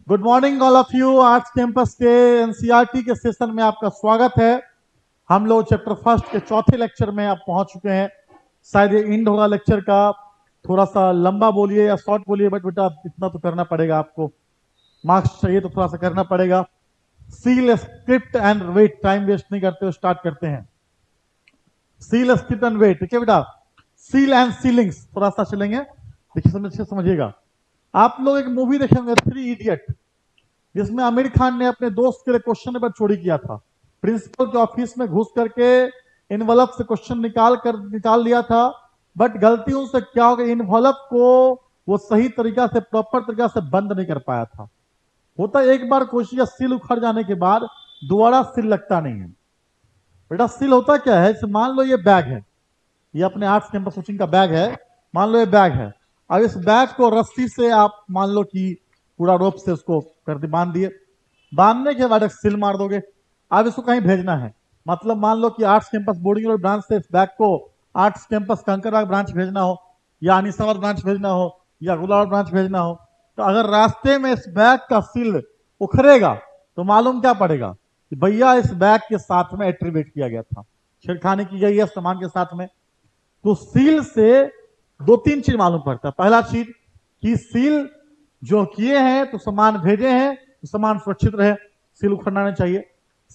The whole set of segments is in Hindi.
Good morning all of you. Arts campus के एनसीईआरटी के सेशन में आपका स्वागत है। हम लोग चैप्टर फर्स्ट के चौथे लेक्चर में आप पहुंच चुके हैं। शायद ये एंड होगा लेक्चर का। थोड़ा सा लंबा बोलिए या शॉर्ट बोलिए, बट बेटा इतना तो करना पड़ेगा आपको। मार्क्स चाहिए तो थोड़ा सा करना पड़ेगा। Seal script and weight, time waste नहीं करते हो, स्टार्ट करते हैं। सील स्क्रिप्ट एंड वेट, ठीक है बेटा। सील एंड सीलिंग्स थोड़ा सा चलेंगे, देखिए समझिएगा। आप लोग एक मूवी देखेंगे, थ्री इडियट, जिसमें आमिर खान ने अपने दोस्त के लिए क्वेश्चन पेपर चोरी किया था। प्रिंसिपल के ऑफिस में घुस करके इनवलप से क्वेश्चन निकाल लिया था। बट गलती उनसे क्या हो गई, इनवलप को वो सही तरीका से, प्रॉपर तरीका से बंद नहीं कर पाया था। होता एक बार कोशिश, सील उखड़ जाने के बाद दोबारा सील लगता नहीं है। बेटा सील होता क्या है, मान लो ये बैग है, ये अपने आर्ट्स कैंपस कोचिंग का बैग है। मान लो ये बैग है। अब इस बैग को रस्सी से आप मान लो कि पूरा रोप से उसको कर बांध दिए। बांधने के बाद एक सील मार दोगे। अब इसको कहीं भेजना है, मतलब मान लो कि arts campus boarding road branch से इस बैग को आर्ट्स कैंपस कंकरबाग ब्रांच भेजना हो, या अनिसाबाद ब्रांच भेजना हो, या गुलाब ब्रांच भेजना हो, तो अगर रास्ते में इस बैग का सील उखड़ेगा तो मालूम क्या पड़ेगा कि भैया इस बैग के साथ में एट्रीब्यूट किया गया था, छेड़खानी की गई है सामान के साथ में। तो सील से दो तीन चीज मालूम पड़ता है। पहला चीज कि सील जो किए हैं तो सामान भेजे हैं तो सामान सुरक्षित रहे, सील उखड़ना नहीं चाहिए।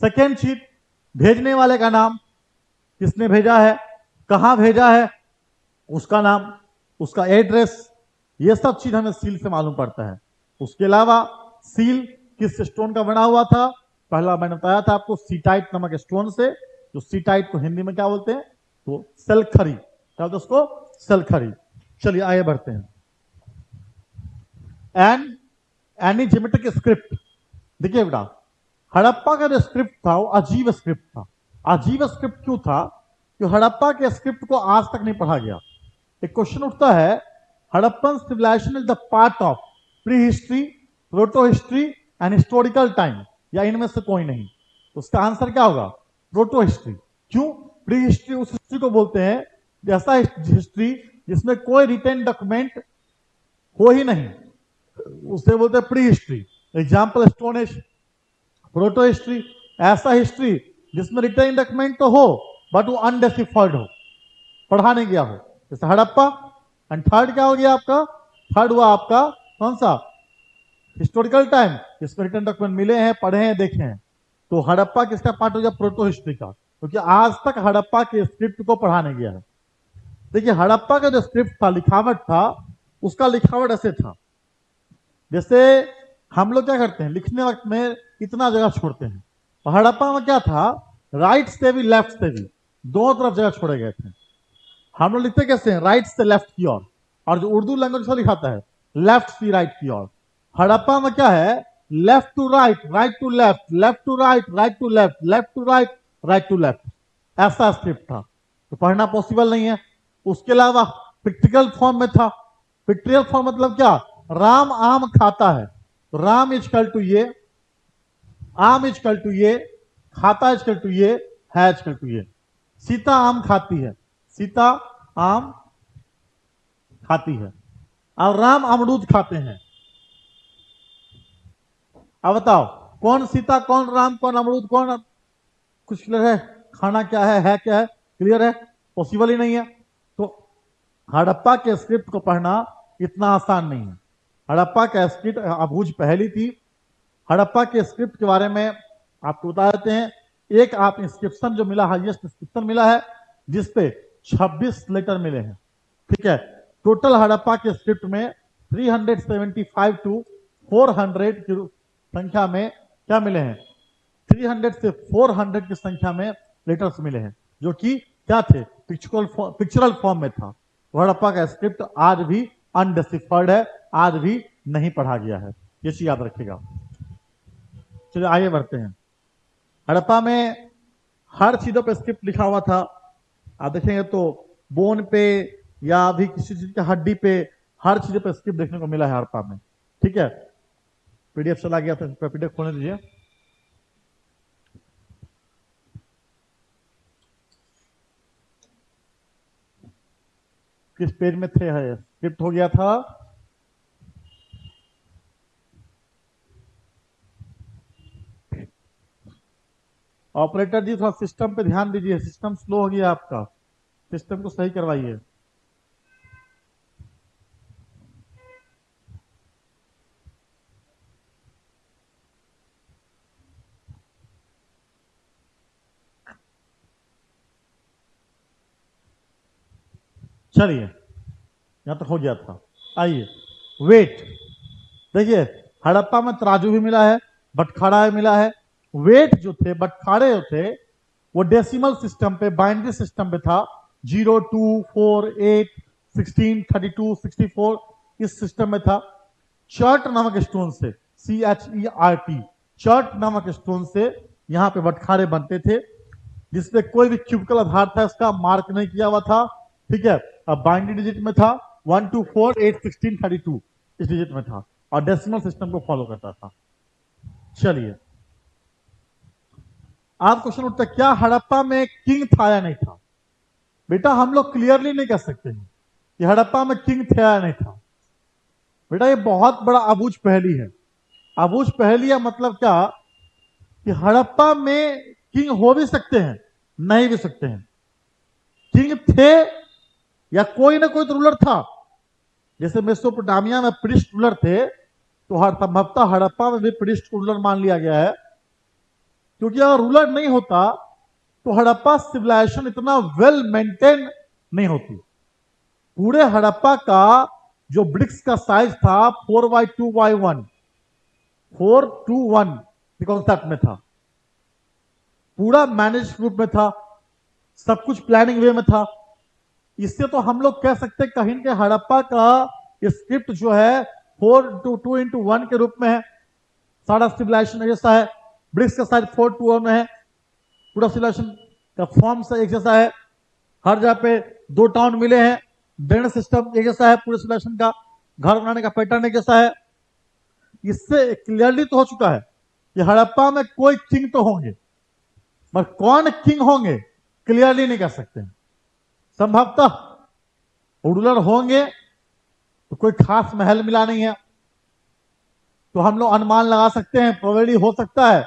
सेकेंड चीज, भेजने वाले का नाम, किसने भेजा है, कहां भेजा है, उसका नाम, उसका एड्रेस, ये सब चीज हमें सील से मालूम पड़ता है। उसके अलावा सील किस स्टोन का बना हुआ था, पहला मैंने बताया था आपको, सीटाइट नमक स्टोन से। जो सीटाइट को हिंदी में क्या बोलते हैं, तो सलखरी, क्या बोलते उसको, सलखरी। चलिए आगे बढ़ते हैं। एंड एनी ज्योमेट्रिक स्क्रिप्ट, देखिए बेटा हड़प्पा का जो स्क्रिप्ट था वो अजीब स्क्रिप्ट था। अजीब स्क्रिप्ट क्यों था, कि हड़प्पा के स्क्रिप्ट को आज तक नहीं पढ़ा गया। एक क्वेश्चन उठता है, Harappan civilization is the part of pre history, proto history and historical time, या इनमें से कोई नहीं। तो उसका आंसर क्या होगा, प्रोटो हिस्ट्री। क्यों, प्री हिस्ट्री उस हिस्ट्री को बोलते हैं, ऐसा हिस्ट्री जिसमें कोई रिटेन डॉक्यूमेंट हो ही नहीं, उसे बोलते हैं pre history. Example stone age. Proto history, ऐसा हिस्ट्री जिसमें रिटेन डॉक्यूमेंट तो हो बट वो अनडेसिफाइड हो, पढ़ा नहीं गया हो, जैसे हड़प्पा। एंड थर्ड क्या हो गया आपका, थर्ड हुआ आपका कौन सा, हिस्टोरिकल टाइम, जिसमें रिटर्न डॉक्यूमेंट मिले हैं, पढ़े हैं, देखे हैं। तो हड़प्पा किसका पार्ट हो गया, प्रोटो हिस्ट्री का, क्योंकि आज तक हड़प्पा के स्क्रिप्ट को पढ़ा नहीं गया है। देखिए हड़प्पा का जो स्क्रिप्ट था, लिखावट था, उसका लिखावट ऐसे था, जैसे हम लोग क्या करते हैं लिखने वक्त में इतना जगह छोड़ते हैं, और हड़प्पा में क्या था, राइट से भी लेफ्ट से भी दोनों तरफ जगह छोड़े गए थे। हम लोग लिखते कैसे हैं, राइट से लेफ्ट की ओर, और जो उर्दू लैंग्वेज से लिखाता है लेफ्ट से राइट की ओर। हड़प्पा में क्या है, left to right, right to left, left to right, right to left, left to right, right to left, ऐसा स्क्रिप्ट था। तो पढ़ना पॉसिबल नहीं है। उसके अलावा पिक्टिकल फॉर्म में था। पिक्टिकल फॉर्म मतलब क्या, राम आम खाता है, तो राम इजकल टू ये, आम इजकल टू ये, खाता इजकल टू ये, है इजकल टू ये। सीता आम खाती है, सीता आम खाती है, और राम अमरूद खाते हैं। अब बताओ कौन सीता, कौन राम, कौन अमरूद, कौन, कुछ क्लियर है, खाना क्या है क्या है, क्लियर है, पॉसिबल ही नहीं है। तो हड़प्पा के स्क्रिप्ट को पढ़ना इतना आसान नहीं है। हड़प्पा का स्क्रिप्ट अबूझ पहली थी। हड़प्पा के स्क्रिप्ट के बारे में आपको बता देते हैं। एक आप इंस्क्रिप्शन जो मिला, हाईएस्ट इंस्क्रिप्शन मिला है, जिसपे 26 लेटर मिले हैं, ठीक है। टोटल हड़प्पा के स्क्रिप्ट में 375 टू 400 की संख्या में क्या मिले हैं, 300 से 400 की संख्या में लेटर्स मिले हैं, जो कि क्या थे, पिक्चरल फॉर्म में था। हड़प्पा का स्क्रिप्ट आज भी अनडिसिफर्ड है, आज भी नहीं पढ़ा गया है, ये चीज याद रखिएगा। चलिए आगे बढ़ते हैं। हड़प्पा में हर चीजों पे स्क्रिप्ट लिखा हुआ था। आप देखेंगे तो बोन पे या भी किसी चीज की हड्डी पे, हर चीज पे स्क्रिप्ट देखने को मिला है हड़प्पा में, ठीक है। पीडीएफ चला गया था, पीडीएफ खोलने दीजिए। किस पेज में थे, है स्क्रिप्ट हो गया था, ऑपरेटर जी थोड़ा सिस्टम पे ध्यान दीजिए, सिस्टम स्लो हो गया आपका, सिस्टम को सही करवाइए। चलिए, यहां तक हो गया था। आइए, वेट देखिए, हड़प्पा में तराजू भी मिला है, बटखारा भी मिला है। वेट जो थे, बटखारे जो थे, वो डेसिमल सिस्टम पे, बाइनरी सिस्टम पे था। 0, 2, 4, 8, 16, 32, 64 इस सिस्टम में था। चर्ट नामक स्टोन से, CHERT, चर्ट नामक स्टोन से यहां पे बटखारे बनते थे, जिसपे कोई भी क्यूबिकल आधार था, इसका मार्क नहीं किया हुआ था। ठीक है, अब बाइनरी डिजिट में था 1, 2, 4, 8, 16, 32 इस डिजिट में था, और डेसिमल सिस्टम को फॉलो करता था। चलिए, आप क्वेश्चन उठता क्या हड़प्पा में किंग था या नहीं था? बेटा हम लोग क्लियरली नहीं कह सकते हैं कि हड़प्पा में किंग था या नहीं था। बेटा ये बहुत बड़ा अबूझ पहेली है। अबूझ पहेली का मतलब क्या कि हड़प्पा में किंग हो भी सकते हैं, नहीं भी सकते हैं। किंग थे या कोई ना कोई तो रूलर था। जैसे मेसोपोटामिया में प्रिस्ट रूलर थे, तो हर संभवतः हड़प्पा में भी प्रिस्ट रूलर मान लिया गया है, क्योंकि अगर रूलर नहीं होता तो हड़प्पा सिविलाइजेशन इतना वेल मेंटेन नहीं होती। पूरे हड़प्पा का जो ब्रिक्स का साइज था 4x2x1, 4:1 कॉन्सेप्ट में था, पूरा मैनेज रूप में था, सब कुछ प्लानिंग वे में था। इससे तो हम लोग कह सकते हैं कहीं के हड़प्पा का स्क्रिप्ट जो है 4:2:1 के रूप में है। सारा सिविलाइजेशन जैसा है, ब्रिक्स का साइज 4:1 में है, पूरा सिविलाइजेशन का फॉर्म से एक जैसा है, हर जगह पे 2 टाउन मिले हैं, ड्रेनेज सिस्टम एक जैसा है, पूरे सिविलाइजेशन का घर बनाने का पैटर्न एक जैसा है। इससे क्लियरली तो हो चुका है कि हड़प्पा में कोई किंग तो होंगे, मगर कौन किंग होंगे क्लियरली नहीं कह सकते। संभवतः रूलर होंगे तो कोई खास महल मिला नहीं है, तो हम लोग अनुमान लगा सकते हैं, प्रोबेबली हो सकता है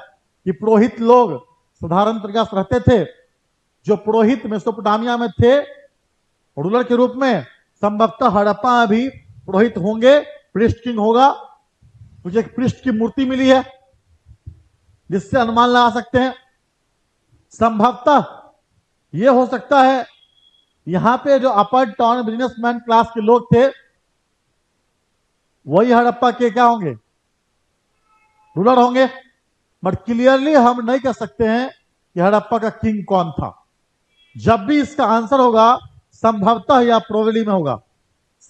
कि पुरोहित लोग साधारण तरीका से रहते थे। जो पुरोहित मेसोपोटामिया में थे रूलर के रूप में, संभवतः हड़प्पा में भी पुरोहित होंगे, प्रिस्ट किंग होगा। मुझे एक प्रिस्ट की मूर्ति मिली है जिससे अनुमान लगा सकते हैं। संभवतः यह हो सकता है यहां पे जो अपर टाउन बिजनेसमैन क्लास के लोग थे वही हड़प्पा के क्या होंगे, रूलर होंगे। बट क्लियरली हम नहीं कह सकते हैं कि हड़प्पा का किंग कौन था। जब भी इसका आंसर होगा संभवतः या प्रोबेबली में होगा।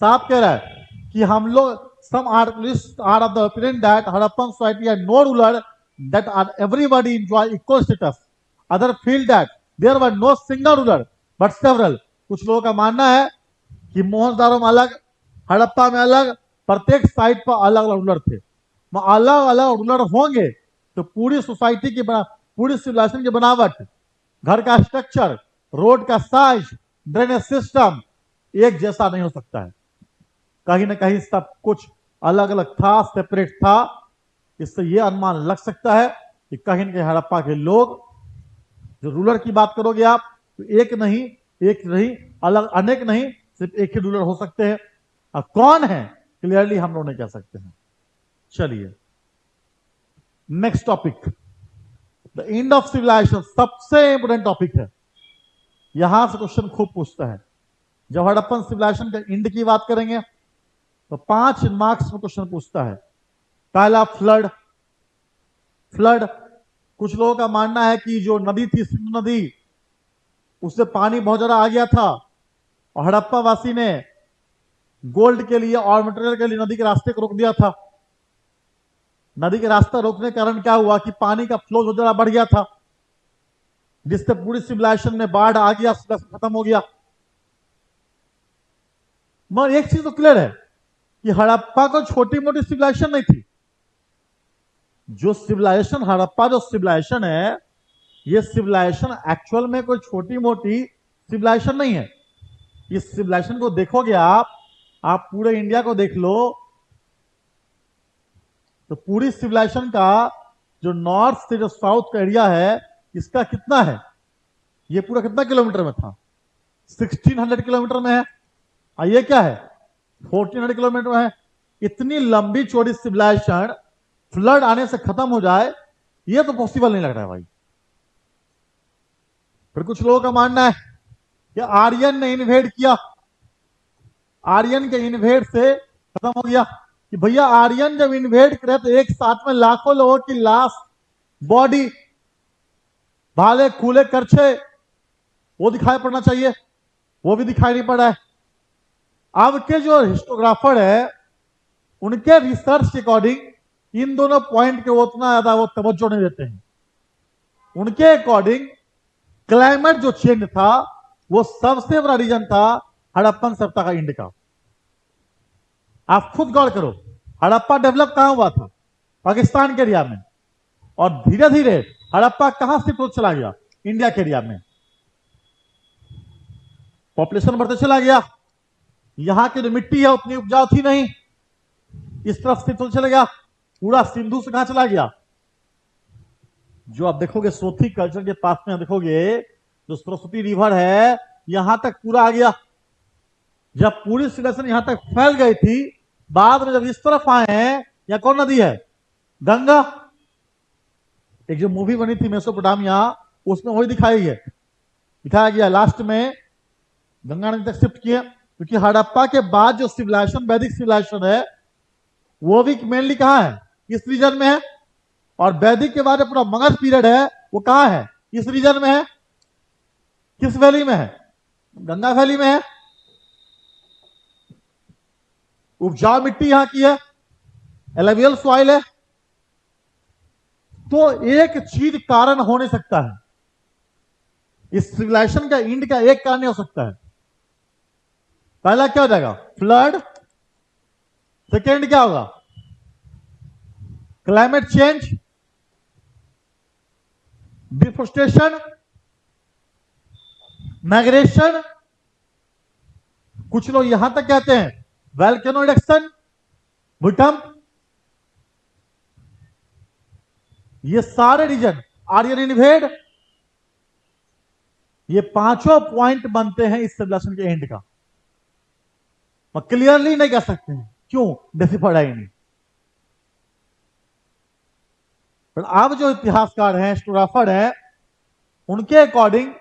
साफ कह रहा है कि हम लोग some artists are of the opinion that Harappan society had no ruler, that are everybody enjoy equal status. Other feel that there were no single ruler but several. कुछ लोगों का मानना है कि मोहनदारों में अलग, हड़प्पा में अलग, प्रत्येक साइड पर अलग अलग रूलर थे। अलग अलग रूलर होंगे तो पूरी सोसाइटी की पूरी सिविलाइजेशन की बनावट, घर का स्ट्रक्चर, रोड का साइज, ड्रेनेज सिस्टम एक जैसा नहीं हो सकता है। कहीं ना कहीं सब कुछ अलग अलग था, सेपरेट था। इससे यह अनुमान लग सकता है कि कहीं न कहीं हड़प्पा के लोग, जो रूलर की बात करोगे आप तो एक नहीं अलग अनेक नहीं, सिर्फ एक ही रूलर हो सकते हैं। अब कौन है क्लियरली हम लोग नहीं कह सकते हैं। चलिए, next topic, the end of civilization, सबसे इंपोर्टेंट टॉपिक है। यहां से क्वेश्चन खूब पूछता है। जब हड़प्पन सिविलाइजेशन के एंड की बात करेंगे तो 5 मार्क्स में क्वेश्चन पूछता है। पहला फ्लड। फ्लड, कुछ लोगों का मानना है कि जो नदी थी सिंधु नदी, उससे पानी बहुत ज्यादा आ गया था और हड़प्पा वासी ने गोल्ड के लिए और मटेरियल के लिए नदी के रास्ते को रोक दिया था। नदी के रास्ता रोकने के कारण क्या हुआ कि पानी का फ्लो बहुत ज्यादा बढ़ गया था, जिससे पूरी सिविलाइजेशन में बाढ़ आ गया, खत्म हो गया। मगर एक चीज तो क्लियर है कि हड़प्पा को छोटी मोटी सिविलाइजेशन नहीं थी। जो सिविलाइजेशन हड़प्पा जो सिविलाइजेशन है, ये सिविलाइजेशन एक्चुअल में कोई छोटी मोटी सिविलाइजेशन नहीं है। इस सिविलाइजेशन को देखोगे आप पूरे इंडिया को देख लो तो पूरी सिविलाइजेशन का जो नॉर्थ से जो साउथ का एरिया है, इसका कितना है, ये पूरा कितना किलोमीटर में था, 1600 किलोमीटर में है, और ये क्या है 1400 किलोमीटर में है। इतनी लंबी चौड़ी सिविलाइजेशन फ्लड आने से खत्म हो जाए, ये तो पॉसिबल नहीं लग रहा है भाई। फिर कुछ लोगों का मानना है कि आर्यन ने इन्वेड किया, आर्यन के इन्वेड से खत्म हो गया। कि भैया आर्यन जब इन्वेड करे तो एक साथ में लाखों लोगों की लाश, बॉडी, भाले कूले करछे, वो दिखाई पड़ना चाहिए, वो भी दिखाई नहीं पड़ा है। अब के जो हिस्टोग्राफर है उनके रिसर्च के अकॉर्डिंग इन दोनों पॉइंट के उतना ज्यादा वो तवज्जो नहीं देते हैं। उनके अकॉर्डिंग क्लाइमेट जो चेंज था वो सबसे बड़ा रीजन था हड़प्पन सभ्यता का एंड का। आप खुद गौर करो, हड़प्पा डेवलप कहां हुआ था, पाकिस्तान के एरिया में, और धीरे धीरे हड़प्पा कहां शिफ्ट होता चला गया, इंडिया के एरिया में। पॉपुलेशन बढ़ते चला गया, यहां की जो मिट्टी है उतनी उपजाऊ थी नहीं, इस तरफ शिफ्ट होता चला गया, पूरा सिंधु से कहां चला गया। जो आप देखोगे सोथी कल्चर के पास में देखोगे जो सरस्वती रिवर है यहां तक पूरा आ गया। जब पूरी सिविलाइजेशन यहां तक फैल गई थी, बाद में जब इस तरफ आए हैं, यह कौन नदी है, गंगा। एक जो मूवी बनी थी मेसोपोटामिया, उसमें वही दिखाई है, दिखाया गया लास्ट में गंगा नदी तक शिफ्ट किए। क्योंकि हड़प्पा के बाद जो सिविलाइजेशन, वैदिक सिविलाइजेशन है, वो भी मेनली कहां है, इस रीजन में है। और वैदिक के बाद पूरा मगध पीरियड है, वो कहां है, इस रीजन में है। किस वैली में है, गंगा वैली में है। उपजाऊ मिट्टी यहां की है, एलुवियल सॉइल है। तो एक चीज कारण हो नहीं सकता है, इस सिविलाइजेशन का एंड का एक कारण नहीं हो सकता है। पहला क्या हो जाएगा, फ्लड। सेकेंड क्या होगा, क्लाइमेट चेंज, डिफोरेस्टेशन, माइग्रेशन। कुछ लोग यहां तक कहते हैं वोल्केनो इरप्शन, भूकंप। ये सारे रीजन, आर्यन इन्वेड, ये पांचों पॉइंट बनते हैं इस सिविलाइजेशन के एंड का। और क्लियरली नहीं कह सकते हैं, क्यों, डेसिफाइड है ही नहीं। पर अब जो इतिहासकार हैं, हिस्टोग्राफर हैं, उनके according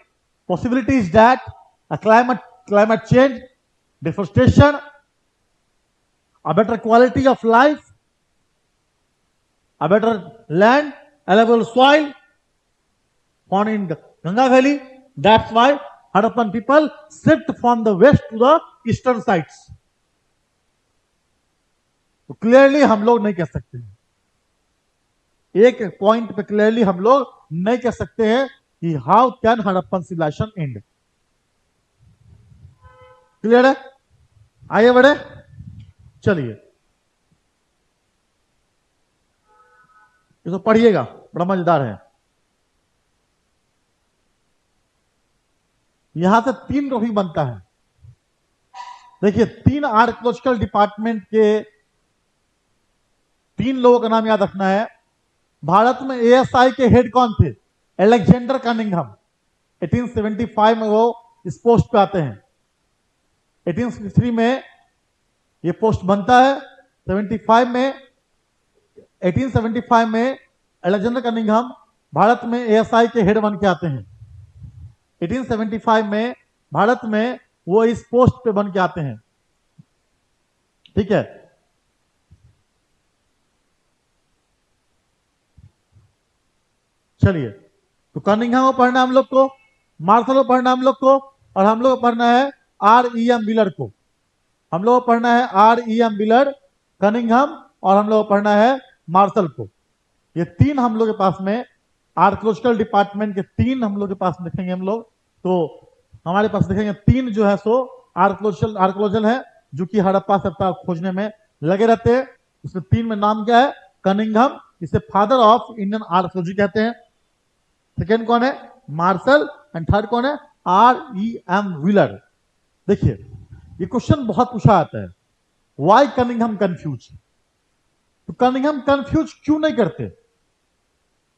possibility is that climate change, deforestation, a better quality of life, a better land, allowable soil found in Ganga Valley. That's why Harappan people shift from the west to the eastern sides. तो क्लियरली हम लोग नहीं कह सकते हैं, एक पॉइंट पे क्लियरली हम लोग नहीं कह सकते हैं कि how can Harappan civilization end. Clear है, आइए बढ़े, चलिए इसको पढ़िएगा, बड़ा मजेदार है। यहां से 3 टॉपिक बनता है। देखिए 3 आर्कियोलॉजिकल डिपार्टमेंट के 3 लोगों का नाम याद रखना है। भारत में एएसआई के हेड कौन थे, अलेक्जेंडर कनिंघम। 1875 में वो इस पोस्ट पे आते हैं, 1863 में ये पोस्ट बनता है, 1875 में अलेक्जेंडर कनिंघम भारत में एएसआई के हेड बन के आते हैं। 1875 में भारत में वो इस पोस्ट पे बन के आते हैं, ठीक है। चलिए, तो कनिंघम को पढ़ना हम लोग को, मार्शल को पढ़ना हम लोग को, और हम लोग को पढ़ना है R.E.M. व्हीलर को। हम लोग को पढ़ना है R.E.M. व्हीलर, कनिंघम, और हम लोग को पढ़ना है मार्शल को। ये 3 हम लोग के पास में आर्कियोलॉजिकल डिपार्टमेंट के 3 हम लोग के पास देखेंगे हम लोग। तो हमारे पास देखेंगे 3 जो है सो आर्कियोलॉजिकल है, जो कि हड़प्पा सभ्यता खोजने में लगे रहते हैं। उसमें 3 में नाम क्या है, कनिंघम, इसे फादर ऑफ इंडियन आर्कियोलॉजी कहते हैं। सेकेंड कौन है, मार्शल, एंड थर्ड कौन है, R.E.M. व्हीलर। देखिए ये क्वेश्चन बहुत पूछा आता है, वाई कनिंघम कंफ्यूज। तो कनिंघम कंफ्यूज क्यों नहीं करते।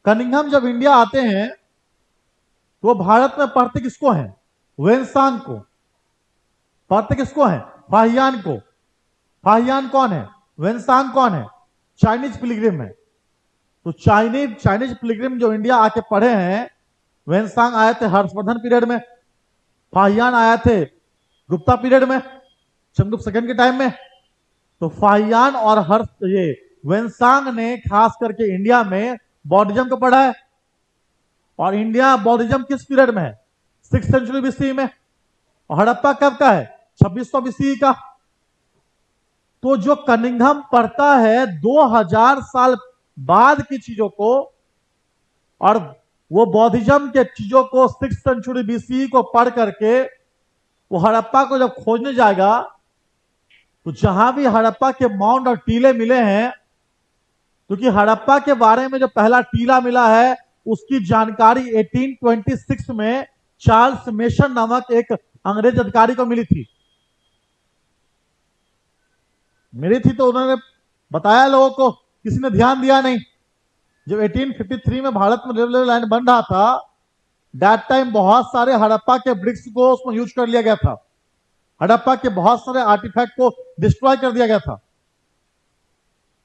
कनिंघम जब इंडिया आते हैं तो भारत में पढ़ते किसको हैं? वेनसांग को। पढ़ते किसको हैं? फाहियान को। फाहियान कौन है? वेनसांग कौन है? चाइनीज पिलग्रिम है। तो चाइनीज पिलग्रिम जो इंडिया आके पढ़े हैं, वेनसांग आए थे हर्षवर्धन पीरियड में, फाहियान आए थे गुप्ता पीरियड में, चंद्रगुप्त सेकंड के टाइम में। तो फाहियान और हर्ष ये वेनसांग ने खास करके इंडिया में बौद्धिज्म को पढ़ा है। और इंडिया बौद्धिज्म किस पीरियड में है? 6th सेंचुरी बीसी में। और हड़प्पा कब का है? 2600 बीसी का। तो जो कनिंघम पढ़ता है 2000 साल बाद की चीजों को, और वो बौद्धिज्म के चीजों को 6th सेंचुरी बीसी को पढ़ करके वो हड़प्पा को जब खोजने जाएगा, तो जहां भी हड़प्पा के माउंट और टीले मिले हैं, क्योंकि हड़प्पा के बारे में जो पहला टीला मिला है उसकी जानकारी 1826 में चार्ल्स मेसन नामक एक अंग्रेज अधिकारी को मिली थी। मिली थी तो उन्होंने बताया लोगों को, किसी ने ध्यान दिया नहीं। जब 1853 में भारत में रेलवे लाइन बन रहा था, दैट टाइम बहुत सारे हड़प्पा के ब्रिक्स को उसमें यूज कर लिया गया था। हड़प्पा के बहुत सारे आर्टिफैक्ट को डिस्ट्रॉय कर दिया गया था।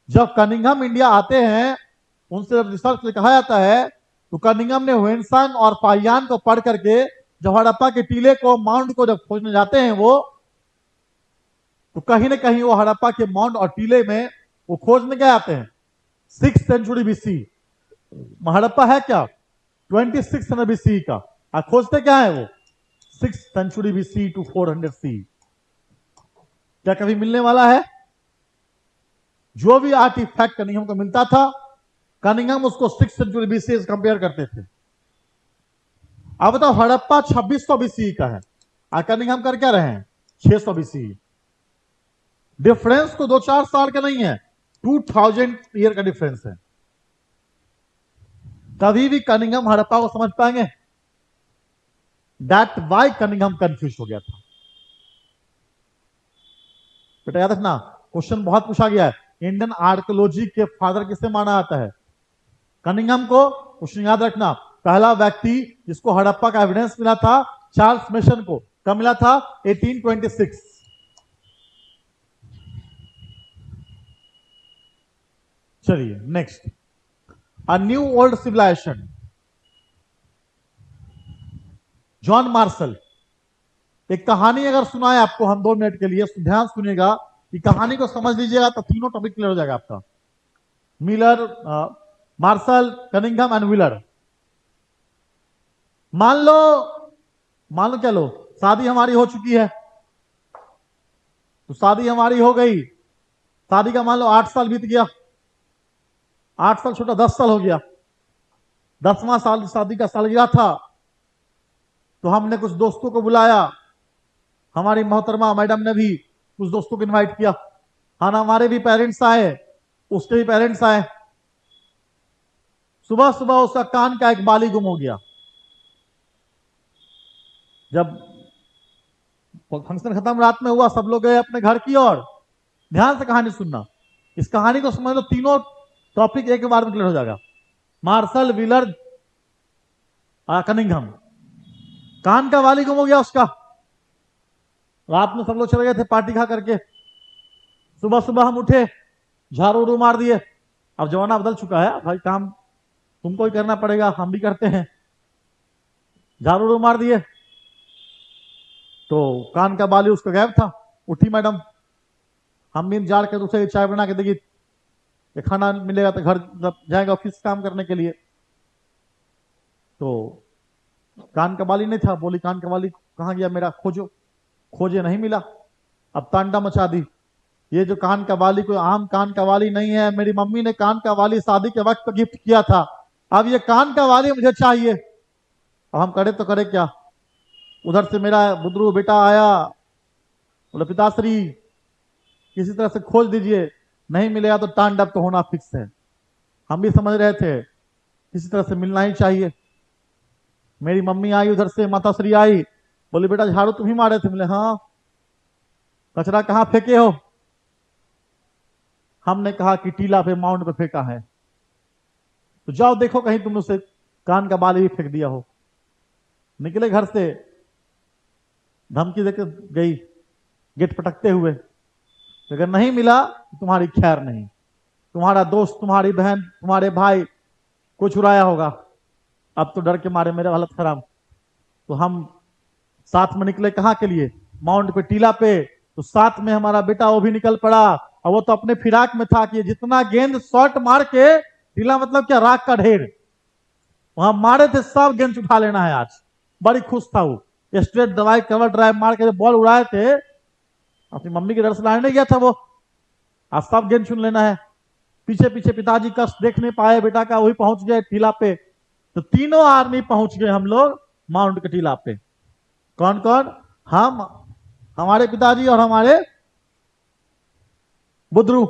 जब कनिंघम इंडिया आते हैं, उनसे जब रिसर्च लिखा जाता है, तो कनिंघम ने वेनसांग और फाहियान को पढ़ करके जब हड़प्पा के टीले को, माउंट को जब खोजने जाते हैं वो, तो कहीं ना कहीं वो हड़प्पा के माउंट और टीले में वो खोजने गए आते हैं 6th सेंचुरी बीसी। हड़प्पा है क्या? 2600 बीसी का। खोजते क्या है वो? 6th सेंचुरी बीसी टू 400 सी। क्या कभी मिलने वाला है? जो भी आर्टिफैक्ट कनिंघम को मिलता था, कनिंघम उसको 6th सेंचुरी बीसी से कंपेयर करते थे। अब बताओ, हड़प्पा 2600 बीसी का है और कनिंघम कर क्या रहे हैं? 600 बीसी। डिफरेंस तो 2-4 साल का नहीं है, 2000 ईयर का डिफरेंस है। कभी भी कनिंघम हड़प्पा को समझ पाएंगे? दैट वाई कनिंघम कंफ्यूज हो गया था। बेटा याद रखना, क्वेश्चन बहुत पूछा गया है। इंडियन आर्कियोलॉजी के फादर किसे माना जाता है? कनिंघम को। क्वेश्चन याद रखना, पहला व्यक्ति जिसको हड़प्पा का एविडेंस मिला था चार्ल्स मेसन को। कब मिला था? 1826। चलिए next, a new old civilization. John Marshall. एक कहानी अगर सुनाए आपको हम 2 मिनट के लिए, ध्यान सुनिएगा, कि कहानी को समझ लीजिएगा तो तीनों टॉपिक क्लियर हो जाएगा आपका। Miller, Marshall, Cunningham and Wheeler. मान लो, क्या लो, शादी हमारी हो चुकी है। तो शादी हमारी हो गई, शादी का मान लो 8 साल बीत गया। 8 साल छोटा 10 साल हो गया। 10वां साल शादी का सालगिरह था। तो हमने कुछ दोस्तों को बुलाया, हमारी मोहतरमा मैडम ने भी कुछ दोस्तों को इनवाइट किया। हाँ, हमारे भी पेरेंट्स आए, उसके भी पेरेंट्स आए। सुबह सुबह उसका कान का एक बाली गुम हो गया। जब फंक्शन खत्म रात में हुआ, सब लोग गए अपने घर की ओर। ध्यान से कहानी सुनना, इस कहानी को समझ लो, तीनों टॉपिक एक बार में क्लियर हो जाएगा। Martial, wheeler, Cunningham. कान का बाली गुम हो गया उसका। रात में सब लोग चले गए थे पार्टी खा करके। सुबह सुबह हम उठे, झाड़ू उड़ू मार दिए। अब जमाना बदल चुका है भाई, काम तुमको ही करना पड़ेगा, हम भी करते हैं। झाड़ू उड़ू मार दिए तो कान का बाली उसका गायब था। उठी मैडम, हम भी इंतजार करते, उसे चाय बना के देगी, खाना मिलेगा तो घर जाएगा ऑफिस काम करने के लिए। तो कान का बाली नहीं था। बोली कान का बाली कहाँ गया मेरा, खोजो। खोजे, नहीं मिला। अब तांडा मचा दी, ये जो कान का बाली कोई आम कान का बाली नहीं है, मेरी मम्मी ने कान का बाली शादी के वक्त गिफ्ट किया था, अब ये कान का बाली मुझे चाहिए। अब हम करे तो करे क्या। उधर से मेरा बुदरू बेटा आया, बोले पिताश्री किसी तरह से खोज दीजिए, नहीं मिलेगा तो तांडव तो होना फिक्स है। हम भी समझ रहे थे किसी तरह से मिलना ही चाहिए। मेरी मम्मी आई उधर से, माताश्री आई, बोली बेटा झाड़ू तुम ही मारे थे। बोले हाँ। कचरा कहाँ फेंके हो? हमने कहा कि टीला पे, माउंट पे फेंका है। तो जाओ देखो कहीं तुमने उसे कान का बाली भी फेंक दिया हो। निकले घर से, धमकी देकर गई गेट पटकते हुए, अगर नहीं मिला तो तुम्हारी खैर नहीं, तुम्हारा दोस्त, तुम्हारी बहन, तुम्हारे भाई को चुराया होगा। अब तो डर के मारे मेरे हालत खराब। तो हम साथ में निकले कहाँ के लिए, माउंट पे, टीला पे। तो साथ में हमारा बेटा वो भी निकल पड़ा, और वो तो अपने फिराक में था कि जितना गेंद शॉट मार के, टीला मतलब क्या, राख का ढेर, वहां मारे थे सब गेंद उठा लेना है आज। बड़ी खुश था वो, स्ट्रेट दवाई कवर ड्राइव मार के बॉल उड़ाए थे, अपनी मम्मी के डर से लाने गया था वो, आज सब गेंद चुन लेना है। पीछे पीछे पिताजी कष्ट देख नहीं पाए बेटा का, वही पहुंच गए टीला पे। तो तीनों आदमी पहुंच गए हम लोग माउंट के टीला पे। कौन कौन, हम, हमारे पिताजी और हमारे बुद्रू।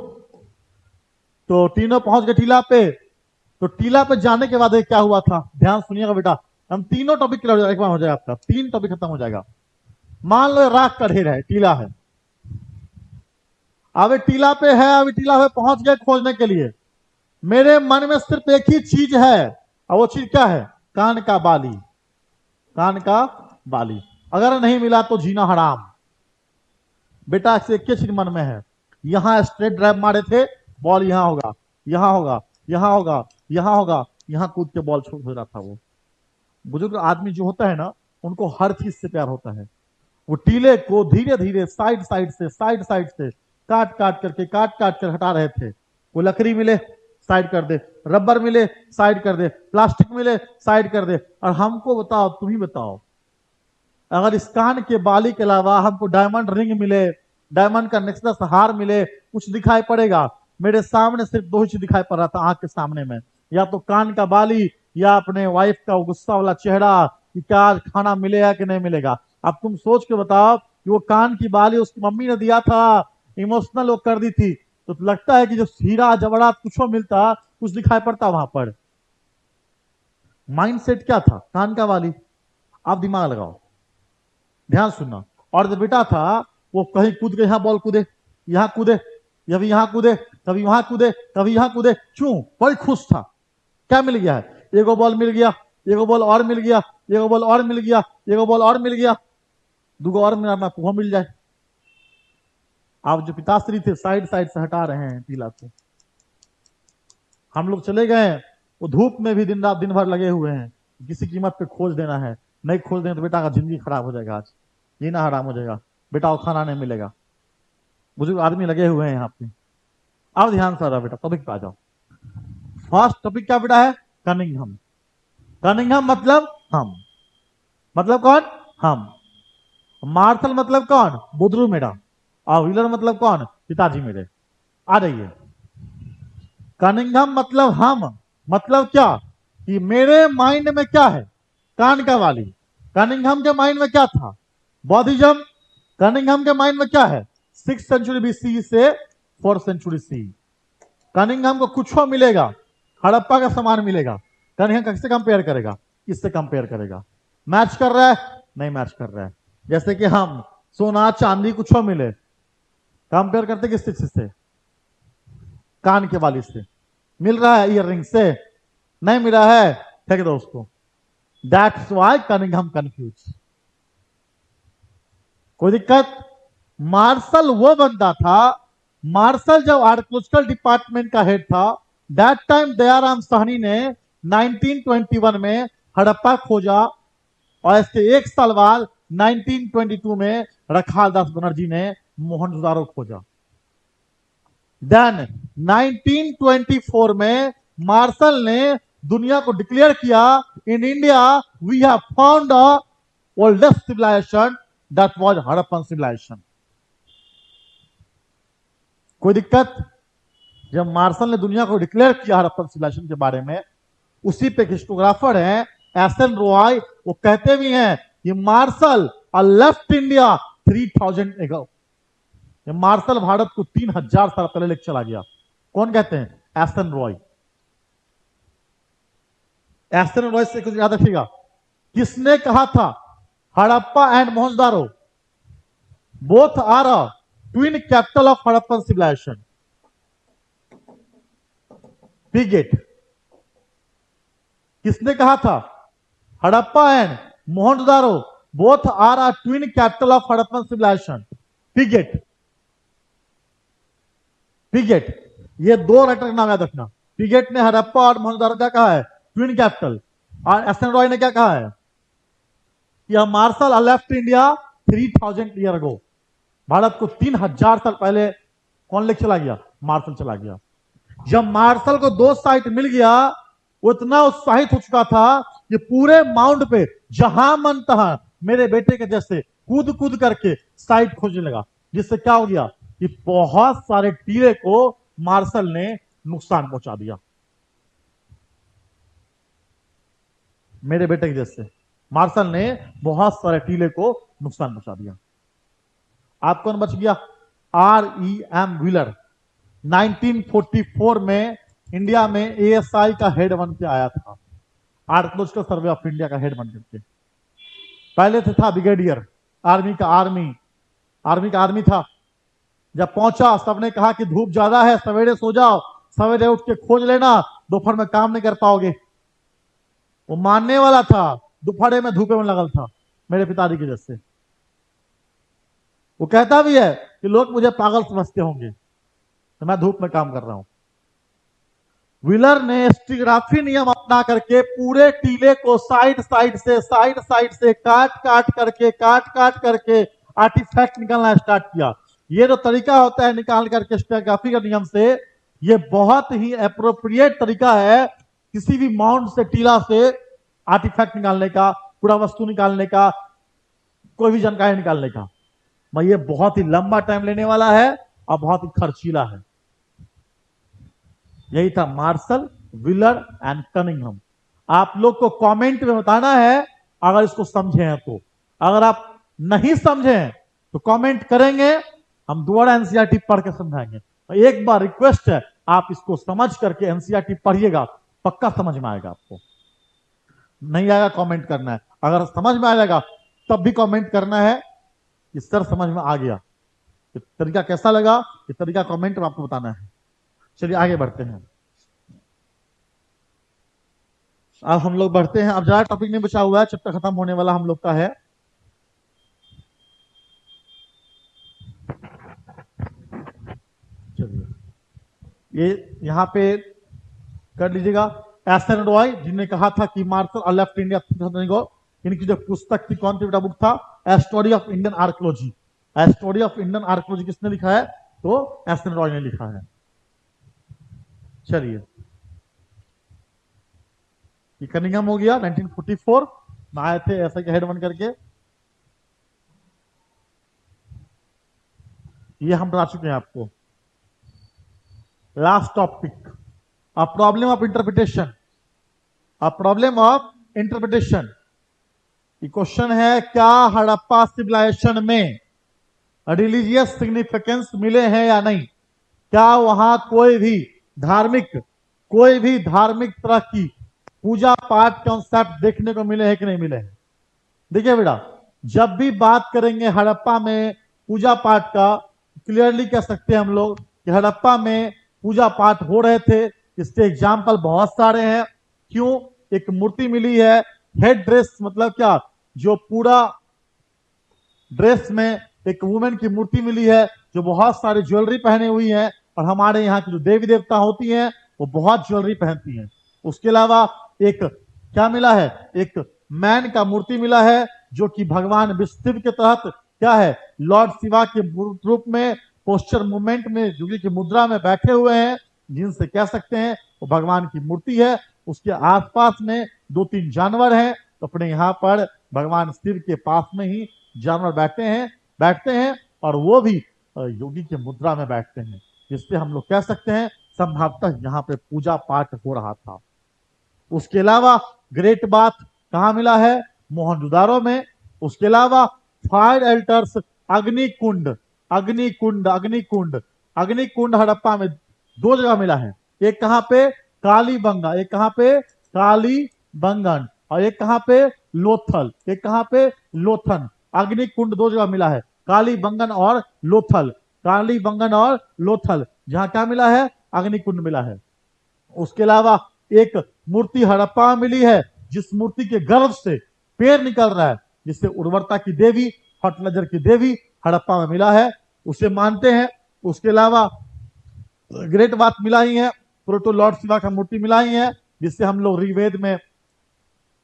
तो तीनों पहुंच गए टीला पे। तो टीला पे जाने के बाद क्या हुआ था, ध्यान सुनिएगा बेटा, हम तीनों टॉपिक क्लियर एक बार हो जाएगा, आपका 3 टॉपिक खत्म हो जाएगा। मान लो राख का ढेर है, टीला है, अब टीला पे है, अभी टीला पे पहुंच गए खोजने के लिए। मेरे मन में सिर्फ एक ही चीज है, और वो चीज क्या है, कान का बाली, कान का बाली। अगर नहीं मिला तो जीना हराम। बेटा से एक चीज मन में है, यहां स्ट्रेट ड्राइव मारे थे, बॉल यहां होगा, यहां होगा, यहां होगा, यहां होगा, यहां कूद के बॉल छूट हो रहा था। वो बुजुर्ग आदमी जो होता है ना, उनको हर चीज से प्यार होता है। वो टीले को धीरे धीरे साइड साइड से, साइड साइड से काट काट करके, काट काट कर हटा रहे थे। वो लकड़ी मिले साइड कर दे, रबर मिले साइड कर दे, प्लास्टिक मिले साइड कर दे। और हमको बताओ, तुम ही बताओ, अगर इस कान के बाली के अलावा हमको डायमंड रिंग मिले, डायमंड का नेक्लेस हार मिले, कुछ दिखाई पड़ेगा? मेरे सामने सिर्फ 2 ही चीज दिखाई पड़ रहा था आंख के सामने में, या तो कान का बाली, या अपने वाइफ का गुस्सा वाला चेहरा कि क्या आज खाना मिलेगा कि नहीं मिलेगा। अब तुम सोच के बताओ कि वो कान की बाली उसकी मम्मी ने दिया था, इमोशनल वो कर दी थी, तो लगता है कि जो हीरा जवाहरात कुछ मिलता, कुछ दिखाई पड़ता वहां पर? माइंडसेट क्या था, कान का बाली। आप दिमाग लगाओ, ध्यान सुनना। और जो बेटा था वो कहीं कूद गया, बॉल कूदे, यहां कूदे, कभी यहां कूदे, कभी वहां कूदे, कभी यहां कूदे, क्यों? बड़ी खुश था। क्या मिल गया है, एगो बॉल मिल गया, एगो बॉल और मिल गया, एगो बॉल और मिल गया, एगो बॉल और मिल गया, 2 और वो मिल जाए। आप जो पिताश्री थे साइड साइड से हटा रहे हैं टीला को। हम लोग चले गए, वो धूप में भी दिन रात दिन भर लगे हुए हैं, किसी कीमत पे खोज देना है, नहीं खोज दें तो बेटा का जिंदगी खराब हो जाएगा, आज जीना हराम हो जाएगा, बेटा को खाना नहीं मिलेगा। बुजुर्ग आदमी लगे हुए हैं यहाँ पे। अब ध्यान से आ जाओ बेटा, टॉपिक पे आ जाओ। फर्स्ट टॉपिक क्या बेटा है, कनिंघम। कनिंघम मतलब हम, मतलब कौन, हम। मार्शल मतलब कौन, बुद्रू मेरा। और व्हीलर मतलब कौन, पिताजी मेरे। आ जाइए। कनिंघम मतलब हम, मतलब क्या, कि मेरे माइंड में क्या है, कान का वाली। कनिंघम के माइंड में क्या था, बौद्धिज्म। कनिंघम के माइंड में क्या है, 6th सेंचुरी BC से 4th सेंचुरी सी। कनिंघम को कुछ मिलेगा, हड़प्पा का सामान मिलेगा, कनिंघम किससे कंपेयर करेगा, इससे कंपेयर करेगा। मैच कर रहा है, नहीं मैच कर रहा है। जैसे कि हम सोना चांदी कुछ मिले, कंपेयर करते किस चीज से, कान के वाली से। मिल रहा है ईयर रिंग से, नहीं मिला है, फेंक दो उसको। That's why Cunningham confuse. कोई दिक्कत? मार्शल वो बंदा था, मार्शल जब आर्कोलॉजिकल डिपार्टमेंट का हेड था, दैट टाइम दयाराम साहनी ने 1921 में हड़प्पा खोजा, और इसके 1 साल बाद 1922 में रखाल दास बनर्जी ने मोहनजोदारो खोजा। देन 1924 में मार्शल ने दुनिया को डिक्लेयर किया, in India we have found the oldest civilization, that was Harappan civilization. कोई दिक्कत? जब मार्शल ने दुनिया को डिक्लेयर किया हड़प्पन सिविलाइजेशन के बारे में, उसी पे हिस्टोग्राफर हैं एस.एन. रॉय, वो कहते भी हैं कि मार्शल लेफ्ट इंडिया 3000 एगो। मार्शल भारत को 3000 साल पहले लेकर चला गया। कौन कहते हैं, एस.एन. रॉय। एस.एन. रॉय से कुछ याद रखिएगा, किसने कहा था, Harappa and Mohenjodaro both are a twin capital of Harappan civilisation. Piggott. किसने कहा था, Harappa and Mohenjodaro both are a twin capital of Harappan civilisation. Piggott, Piggott, ये दो राइटर का नाम याद रखना। पिगेट ने हड़प्पा और मोहनजोदारो क्या कहा है? Twin capital. और एस एन रॉय ने क्या कहा है? कि Marshall left India 3000 year ago. भारत को 3000 साल पहले कौन लेके चला गया? मार्शल चला गया। जब मार्शल को 2 साइट मिल गया, वो इतना उत्साहित हो चुका था कि पूरे माउंट पे जहां मन तहां मेरे बेटे के जैसे कूद कूद करके साइट खोजने लगा। जिससे क्या हो गया कि बहुत सारे टीले को मार्शल ने नुकसान पहुंचा दिया। मेरे बेटे के जैसे मार्शल ने बहुत सारे टीले को नुकसान पहुंचा दिया। आप कौन बच गया? REM व्हीलर 1944 में इंडिया में ASI का हेड बन के आया था। आर्कोलॉजिकल सर्वे ऑफ इंडिया का हेड बन करके। पहले से था ब्रिगेडियर, आर्मी का आर्मी था। जब पहुंचा सबने कहा कि धूप ज्यादा है, सवेरे सो जाओ, सवेरे उठ के खोज लेना, दोपहर में काम नहीं कर पाओगे। वो मानने वाला था, दोपहर में धूपे में लगल था मेरे पिताजी के जैसे। वो कहता भी है कि लोग मुझे पागल समझते होंगे तो मैं धूप में काम कर रहा हूं। व्हीलर ने स्टीग्राफी नियम अपना करके पूरे टीले को साइड साइड से काट काट करके आर्टिफैक्ट निकालना स्टार्ट किया। ये जो तरीका होता है निकाल करके स्टीग्राफी के नियम से, ये बहुत ही अप्रोप्रिएट तरीका है किसी भी माउंट से, टीला से आर्टिफैक्ट निकालने का, पूरा वस्तु निकालने का, कोई भी जानकारी निकालने का। मैं ये बहुत ही लंबा टाइम लेने वाला है और बहुत ही खर्चीला है। यही था मार्शल, व्हीलर एंड कनिंघम। आप लोग को कमेंट में बताना है अगर इसको समझे हैं तो। अगर आप नहीं समझे तो कमेंट करेंगे, हम दोबारा एनसीईआरटी पढ़ के समझाएंगे। एक बार रिक्वेस्ट है, आप इसको समझ करके एनसीईआरटी पढ़िएगा, पक्का समझ में आएगा आपको। नहीं आएगा कमेंट करना है, अगर समझ में आ जाएगा तब भी कमेंट करना है कि सर समझ में आ गया। ये तरीका कैसा लगा, ये तरीका कमेंट में आपको बताना है। चलिए आगे बढ़ते हैं। अब हम लोग बढ़ते हैं, अब ज्यादा टॉपिक नहीं बचा हुआ है, चैप्टर खत्म होने वाला हम लोग का है। चलिए ये यहां पे कर लीजिएगा। एस एन रॉय जिन्होंने कहा था कि मार्शल लेफ्ट इंडिया को, इनकी जो पुस्तक थी, कौन सी बेटा बुक था? A story of Indian archaeology. A story of Indian archaeology किसने लिखा है? तो एस एन रॉय ने लिखा है। चलिए ये कनिंघम हो गया, 1944 में आए थे ऐसा के हेड बन करके। ये हम बता चुके हैं आपको। Last topic, a problem of interpretation. A problem of interpretation. Question है, क्या हड़प्पा सिविलाइजेशन में रिलीजियस सिग्निफिकेंस मिले हैं या नहीं? क्या वहां कोई भी धार्मिक तरह की पूजा पाठ कॉन्सेप्ट देखने को मिले हैं कि नहीं मिले हैं? देखिए बेटा, जब भी बात करेंगे हड़प्पा में पूजा पाठ का, क्लियरली कह सकते हैं हम लोग कि हड़प्पा में पूजा पाठ हो रहे थे। इसके एग्जाम्पल बहुत सारे हैं। क्यों? एक मूर्ति मिली है, हेड ड्रेस मतलब क्या, जो पूरा ड्रेस में एक वुमेन की मूर्ति मिली है जो बहुत सारी ज्वेलरी पहने हुई है। और हमारे यहाँ की जो देवी देवता होती हैं वो बहुत ज्वेलरी पहनती हैं। उसके अलावा एक क्या मिला है? एक मैन का मूर्ति मिला है जो कि भगवान विष्णु के तहत क्या है, लॉर्ड शिवा के रूप में पोस्चर मूवमेंट में योगी की मुद्रा में बैठे हुए हैं, जिनसे कह सकते हैं वो भगवान की मूर्ति है। उसके आसपास में 2-3 जानवर हैं, तो अपने यहाँ पर भगवान शिव के पास में ही जानवर बैठते हैं और वो भी योगी की मुद्रा में बैठते हैं, जिससे हम लोग कह सकते हैं संभवतः यहाँ पे पूजा पाठ हो रहा था। उसके अलावा ग्रेट बाथ कहाँ मिला है? मोहनजोदारो में। उसके अलावा फायर एल्टर्स, अग्निकुंड हड़प्पा में 2 जगह मिला है। एक कहां पे? कालीबंगन, और एक कहां पे? लोथल। अग्निकुंड 2 जगह मिला है, कालीबंगन और लोथल। जहां क्या मिला है? अग्निकुंड मिला है। उसके अलावा एक मूर्ति हड़प्पा में मिली है, जिस मूर्ति के गर्भ से पेड़ निकल रहा है, जिससे उर्वरता की देवी, फर्टिलाइजर की देवी हड़प्पा में मिला है, उसे मानते हैं। उसके अलावा ग्रेट बात मिला ही है, प्रोटो लॉर्ड शिवा का मूर्ति मिला ही है, जिससे हम लोग ऋग्वेद में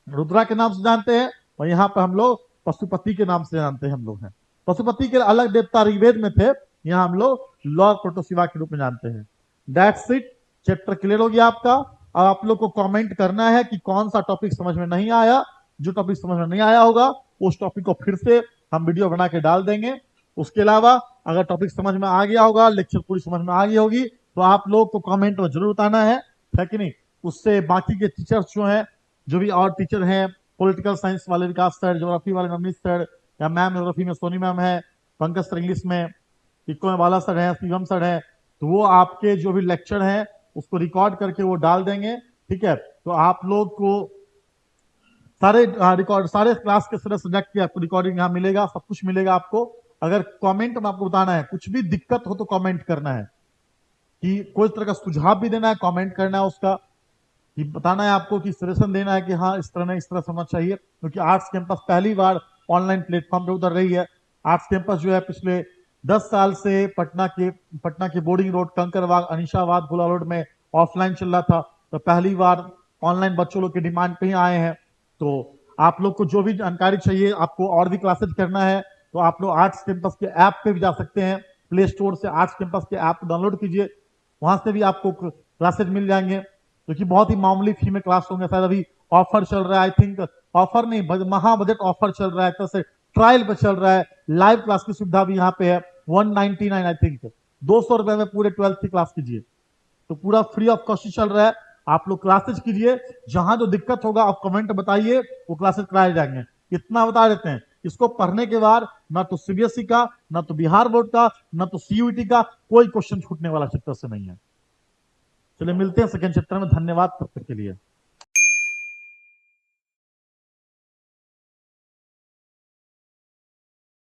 रुद्रा के नाम से जानते हैं, और यहाँ पर हम लोग पशुपति के नाम से जानते हैं। हम लोग हैं पशुपति के अलग देवता ऋग्वेद में थे, यहाँ हम लोग लॉर्ड प्रोटो शिवा के रूप में जानते हैं। दैट्स इट, चैप्टर क्लियर हो गया आपका। अब आप लोग को कमेंट करना है कि कौन सा टॉपिक समझ में नहीं आया। जो टॉपिक समझ में नहीं आया होगा उस टॉपिक को फिर से हम वीडियो बना के डाल देंगे। उसके अलावा अगर टॉपिक समझ में आ गया होगा, लेक्चर पूरी समझ में आ गई होगी, तो आप लोग को कमेंट में जरूर बताना है कि नहीं। उससे बाकी के टीचर्स जो हैं, जो भी और टीचर हैं, पॉलिटिकल साइंस वाले विकास सर, ज्योग्राफी वाले नवनीत सर, या मैम ज्योग्राफी में सोनी मैम है, पंकज सर इंग्लिश में, इको में बाला सर है, शिवम सर है, तो वो आपके जो भी लेक्चर हैं उसको रिकॉर्ड करके वो डाल देंगे। ठीक है, तो आप लोग को सारे रिकॉर्ड, सारे क्लास के सारे सब्जेक्ट की आपको रिकॉर्डिंग यहाँ मिलेगा, सब कुछ मिलेगा आपको। अगर कमेंट में आपको बताना है, कुछ भी दिक्कत हो तो कमेंट करना है, कि कोई तरह का सुझाव भी देना है, कमेंट करना है उसका, कि बताना है आपको, कि सजेशन देना है कि हाँ इस तरह नहीं, इस तरह समझना चाहिए। क्योंकि आर्ट्स कैंपस पहली बार ऑनलाइन प्लेटफॉर्म पे उतर रही है। आर्ट्स कैंपस जो है पिछले 10 साल से पटना के बोर्डिंग रोड, कंकरबाग, अनिशाबाद, भोला रोड में ऑफलाइन चल रहा था, तो पहली बार ऑनलाइन बच्चों लोग की डिमांड पे ही आए हैं। तो आप लोग को जो भी जानकारी चाहिए, आपको और भी क्लासेज करना है, तो आप लोग आर्ट्स कैंपस के ऐप पे भी जा सकते हैं। प्ले स्टोर से आर्ट्स कैंपस के ऐप डाउनलोड कीजिए, वहां से भी आपको क्लासेज मिल जाएंगे, क्योंकि बहुत ही मामूली फी में क्लास होंगे। शायद अभी ऑफर चल रहा है, आई थिंक ऑफर नहीं, महा बजट ऑफर चल रहा है, तो ट्रायल पे चल रहा है। लाइव क्लास की सुविधा भी यहाँ पे है, 199 आई थिंक, 200 रुपए में पूरे 12th की क्लास कीजिए। तो पूरा फ्री ऑफ कॉस्ट चल रहा है, आप लोग क्लासेज कीजिए। जहां जो दिक्कत होगा आप कमेंट बताइए, वो क्लासेज कराए जाएंगे। इतना बता देते हैं, इसको पढ़ने के बाद ना तो सीबीएसई का, ना तो बिहार बोर्ड का, ना तो सीयूईटी का कोई क्वेश्चन छूटने वाला चैप्टर से नहीं है। चलिए मिलते हैं सेकंड चैप्टर में। धन्यवाद तब तक के लिए।